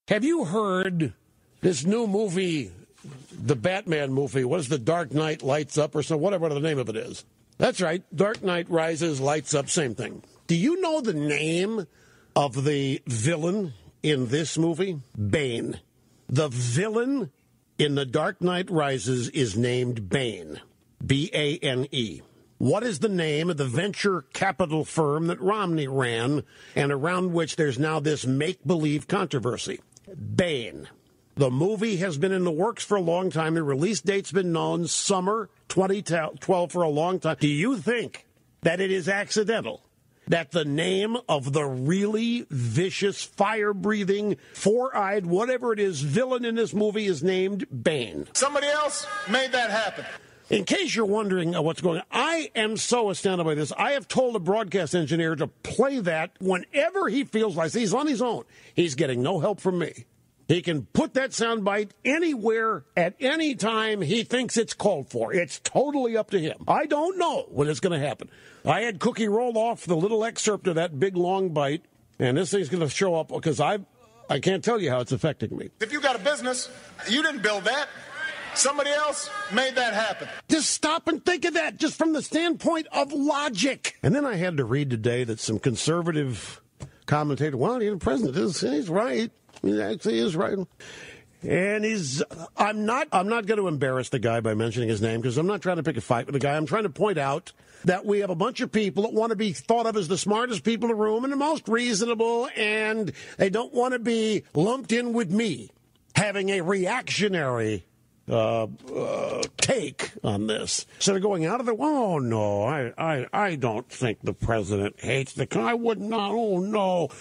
Have you heard this new movie, the Batman movie? What is the Dark Knight Lights Up or so, whatever the name of it is? That's right. Dark Knight Rises, Lights Up, same thing. Do you know the name of the villain in this movie? Bane. The villain in The Dark Knight Rises is named Bane. B-A-N-E. What is the name of the venture capital firm that Romney ran and around which there's now this make-believe controversy? Bane. The movie has been in the works for a long time. The release date's been known, summer 2012, for a long time. Do you think that it is accidental that the name of the really vicious, fire-breathing, four-eyed, whatever it is, villain in this movie is named Bane? Somebody else made that happen. In case you're wondering what's going on, I am so astounded by this. I have told the broadcast engineer to play that whenever he feels like he's on his own. He's getting no help from me. He can put that soundbite anywhere at any time he thinks it's called for. It's totally up to him. I don't know when it's going to happen. I had Cookie roll off the little excerpt of that big, long bite, and this thing's going to show up because I can't tell you how it's affecting me. If you got a business, you didn't build that. Somebody else made that happen. Just stop and think of that, just from the standpoint of logic. And then I had to read today that some conservative commentator, well, the president he's right. He actually is right. And I'm not going to embarrass the guy by mentioning his name because I'm not trying to pick a fight with the guy. I'm trying to point out that we have a bunch of people that want to be thought of as the smartest people in the room and the most reasonable, and they don't want to be lumped in with me having a reactionary take on this. So they're going out of the, oh, no, I don't think the president hates the, I would not, oh, no.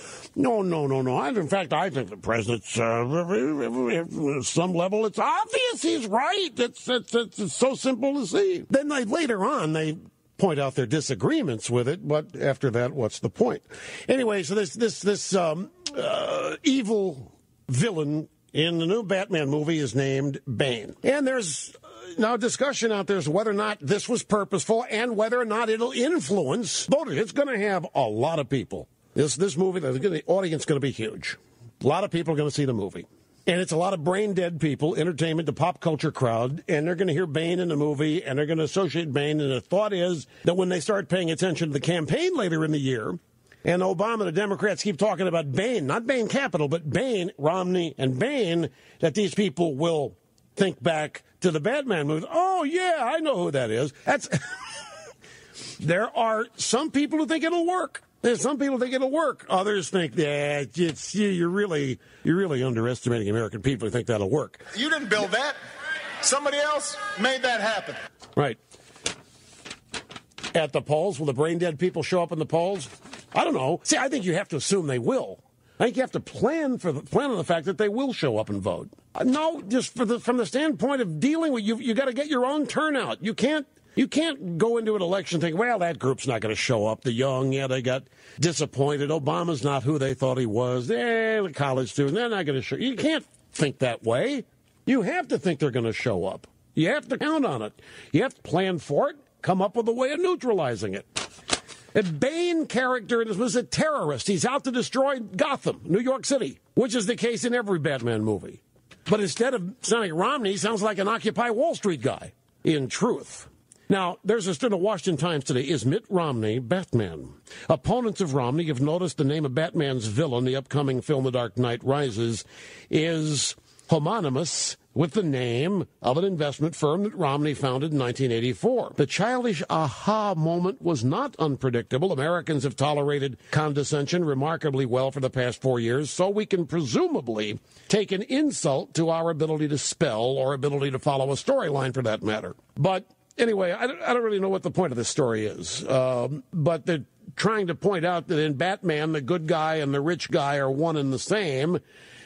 In fact, I think the president's, at some level, it's obvious he's right. It's so simple to see. Then later on, they point out their disagreements with it, but after that, what's the point? Anyway, so this evil villain in the new Batman movie is named Bane. And there's now discussion out there as to whether or not this was purposeful and whether or not it'll influence voters. It's going to have a lot of people. This movie, the audience is going to be huge. A lot of people are going to see the movie. And it's a lot of brain-dead people, entertainment, the pop culture crowd, and they're going to hear Bane in the movie, and they're going to associate Bane, and the thought is that when they start paying attention to the campaign later in the year, and Obama, the Democrats keep talking about Bane, not Bane Capital, but Bane, Romney, and Bane, that these people will think back to the Batman movie. Oh, yeah, I know who that is. There are some people who think it'll work. There's some people think it'll work. Others think, yeah, you're really underestimating American people who think that'll work. You didn't build that. Somebody else made that happen. Right. At the polls, will the brain-dead people show up in the polls? I don't know. See, I think you have to assume they will. I think you have to plan on the fact that they will show up and vote. No, just from the standpoint of dealing with you got to get your own turnout. You can't go into an election thinking, well, that group's not going to show up. The young, yeah, they got disappointed. Obama's not who they thought he was. The college students, they're not going to show. You can't think that way. You have to think they're going to show up. You have to count on it. You have to plan for it, come up with a way of neutralizing it. A Bane character was a terrorist. He's out to destroy Gotham, New York City, which is the case in every Batman movie. But instead of sounding like Romney, he sounds like an Occupy Wall Street guy, in truth. Now, there's a story in the Washington Times today. Is Mitt Romney Batman? Opponents of Romney have noticed the name of Batman's villain, the upcoming film The Dark Knight Rises, is homonymous with the name of an investment firm that Romney founded in 1984. The childish aha moment was not unpredictable. Americans have tolerated condescension remarkably well for the past 4 years, so we can presumably take an insult to our ability to spell or ability to follow a storyline for that matter. But anyway, I don't really know what the point of this story is, but they're trying to point out that in Batman, the good guy and the rich guy are one and the same,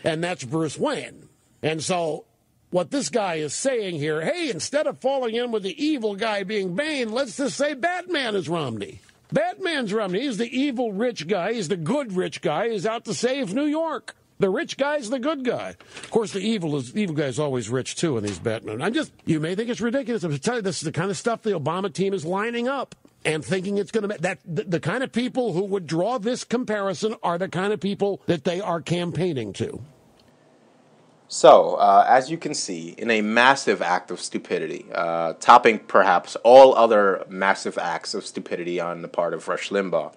and that's Bruce Wayne. And so what this guy is saying here, hey, instead of falling in with the evil guy being Bane, let's just say Batman is Romney. Batman's Romney. He's the evil rich guy. He's the good rich guy. He's out to save New York. The rich guy's the good guy. Of course, the evil guy's always rich, too, in these Batman. You may think it's ridiculous. I'm telling you, this is the kind of stuff the Obama team is lining up and thinking it's going to the kind of people who would draw this comparison are the kind of people that they are campaigning to. So, as you can see, in a massive act of stupidity, topping perhaps all other massive acts of stupidity on the part of Rush Limbaugh,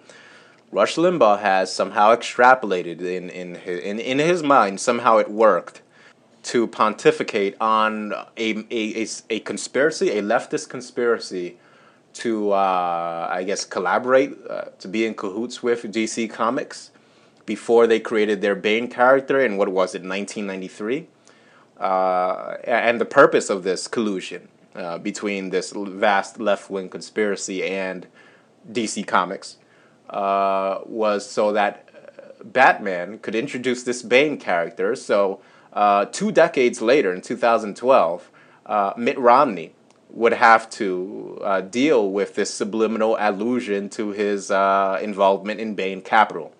Rush Limbaugh has somehow extrapolated in his mind, somehow it worked, to pontificate on a conspiracy, a leftist conspiracy, to, I guess, collaborate, to be in cahoots with DC Comics before they created their Bane character in, what was it, 1993? And the purpose of this collusion between this vast left-wing conspiracy and DC Comics was so that Batman could introduce this Bane character. So 2 decades later, in 2012, Mitt Romney would have to deal with this subliminal allusion to his involvement in Bane Capital.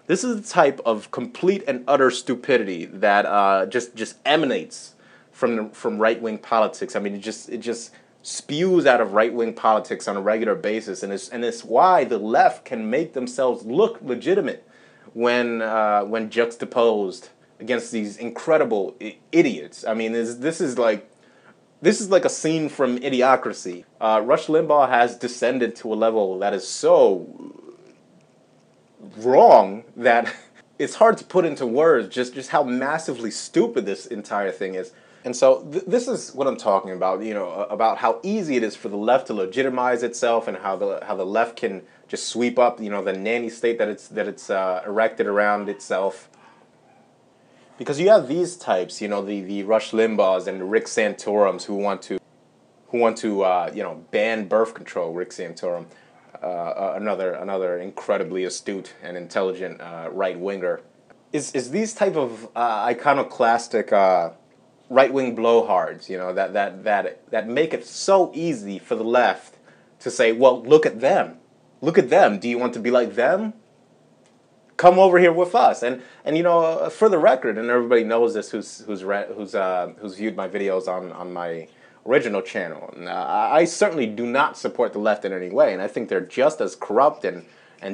This is the type of complete and utter stupidity that just emanates from right-wing politics. I mean, it just spews out of right-wing politics on a regular basis, and it's why the left can make themselves look legitimate when juxtaposed against these incredible idiots. I mean, this is like a scene from Idiocracy. Rush Limbaugh has descended to a level that is so wrong that it's hard to put into words just how massively stupid this entire thing is. And so this is what I'm talking about, about how easy it is for the left to legitimize itself, and how the left can just sweep up, the nanny state that it's erected around itself. Because you have these types, the Rush Limbaughs and the Rick Santorums who want to ban birth control. Rick Santorum, another incredibly astute and intelligent right winger, is these type of iconoclastic right-wing blowhards, that make it so easy for the left to say, well, look at them. Do you want to be like them? Come over here with us. And for the record, and everybody knows this who's viewed my videos on my original channel, I certainly do not support the left in any way, and I think they're just as corrupt and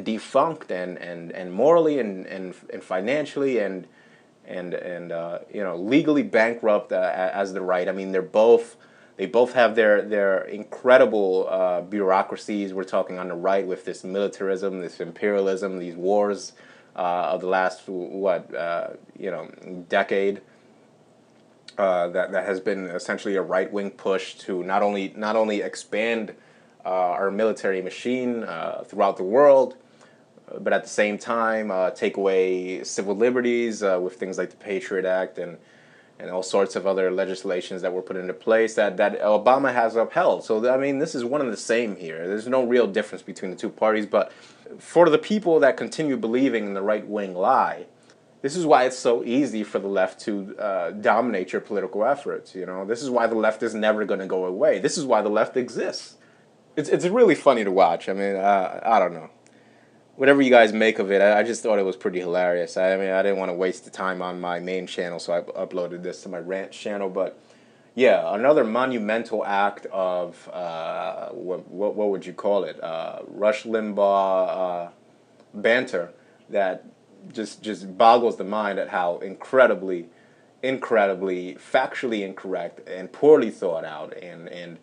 defunct and morally and financially and legally bankrupt as the right. I mean, they both have their incredible bureaucracies. We're talking on the right with this militarism, this imperialism, these wars of the last decade. That has been essentially a right-wing push to not only expand our military machine throughout the world, but at the same time take away civil liberties with things like the Patriot Act and all sorts of other legislations that were put into place that Obama has upheld. So, I mean, this is one and the same here. There's no real difference between the two parties, but for the people that continue believing in the right-wing lie, this is why it's so easy for the left to dominate your political efforts. This is why the left is never going to go away. This is why the left exists. It's really funny to watch. I mean, I don't know. Whatever you guys make of it, I just thought it was pretty hilarious. I mean, I didn't want to waste the time on my main channel, so I uploaded this to my rant channel. But yeah, another monumental act of what would you call it? Rush Limbaugh banter that just boggles the mind at how incredibly factually incorrect and poorly thought out, and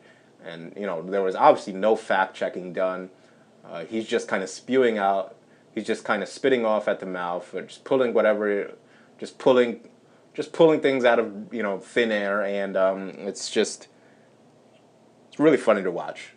there was obviously no fact checking done. He's just kind of spewing out. He's just kind of spitting off at the mouth, or just pulling things out of thin air, and it's really funny to watch.